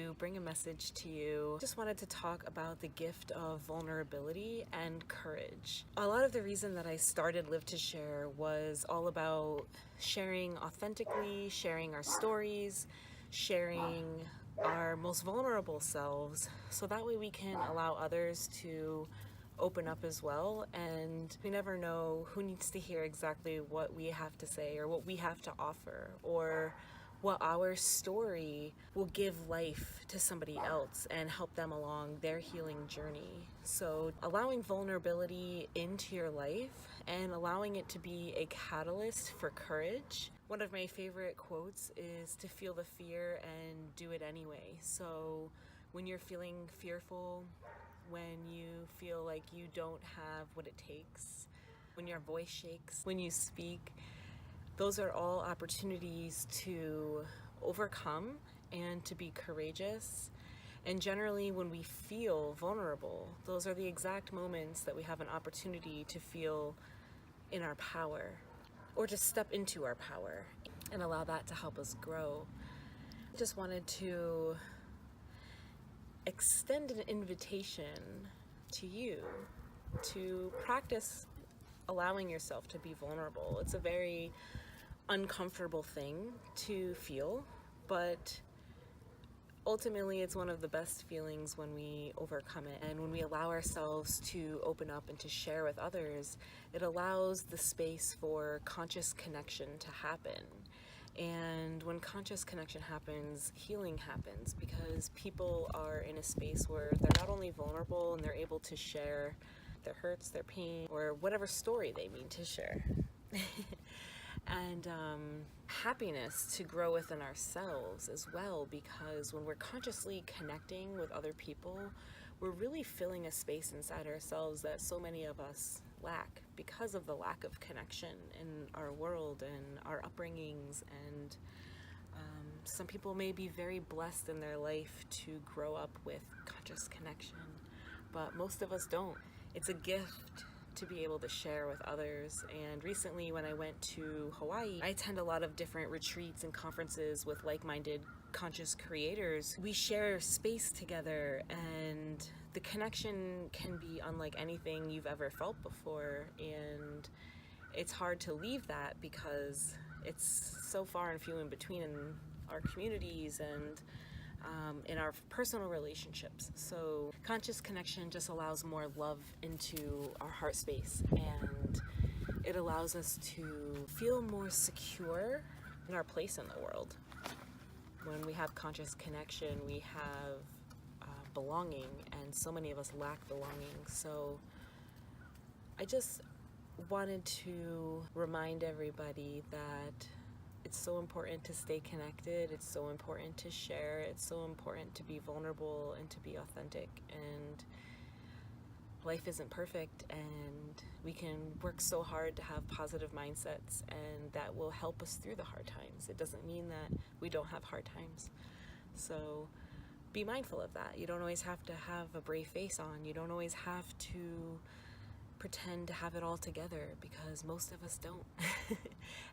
to bring a message to you. Just wanted to talk about the gift of vulnerability and courage. A lot of the reason that I started Live to Share was all about sharing authentically, sharing our stories, sharing our most vulnerable selves, so that way we can allow others to open up as well. And we never know who needs to hear exactly what we have to say or what we have to offer, or what our story will give life to somebody else and help them along their healing journey. So allowing vulnerability into your life and allowing it to be a catalyst for courage. One of my favorite quotes is to feel the fear and do it anyway. So when you're feeling fearful, when you feel like you don't have what it takes, when your voice shakes, when you speak, those are all opportunities to overcome and to be courageous. And generally, when we feel vulnerable, those are the exact moments that we have an opportunity to feel in our power, or to step into our power and allow that to help us grow. I just wanted to extend an invitation to you to practice allowing yourself to be vulnerable. It's a very uncomfortable thing to feel, but ultimately it's one of the best feelings when we overcome it. And when we allow ourselves to open up and to share with others, it allows the space for conscious connection to happen. And when conscious connection happens, healing happens, because people are in a space where they're not only vulnerable and they're able to share their hurts, their pain, or whatever story they mean to share. And happiness to grow within ourselves as well, because when we're consciously connecting with other people, we're really filling a space inside ourselves that so many of us lack because of the lack of connection in our world and our upbringings. And some people may be very blessed in their life to grow up with conscious connection, but most of us don't. It's a gift to be able to share with others. And recently when I went to Hawaii, I attend a lot of different retreats and conferences with like-minded conscious creators. We share space together, and the connection can be unlike anything you've ever felt before. And it's hard to leave that because it's so far and few in between in our communities and in our personal relationships. So conscious connection just allows more love into our heart space, and it allows us to feel more secure in our place in the world. When we have conscious connection, we have belonging, and so many of us lack belonging. So I just wanted to remind everybody that it's so important to stay connected. It's so important to share. It's so important to be vulnerable and to be authentic. And life isn't perfect, and we can work so hard to have positive mindsets, and that will help us through the hard times. It doesn't mean that we don't have hard times. So be mindful of that. You don't always have to have a brave face on. You don't always have to pretend to have it all together, because most of us don't.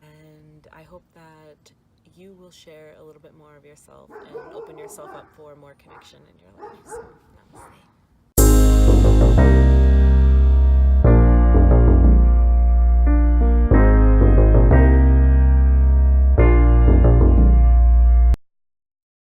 And I hope that you will share a little bit more of yourself and open yourself up for more connection in your life. So, namaste.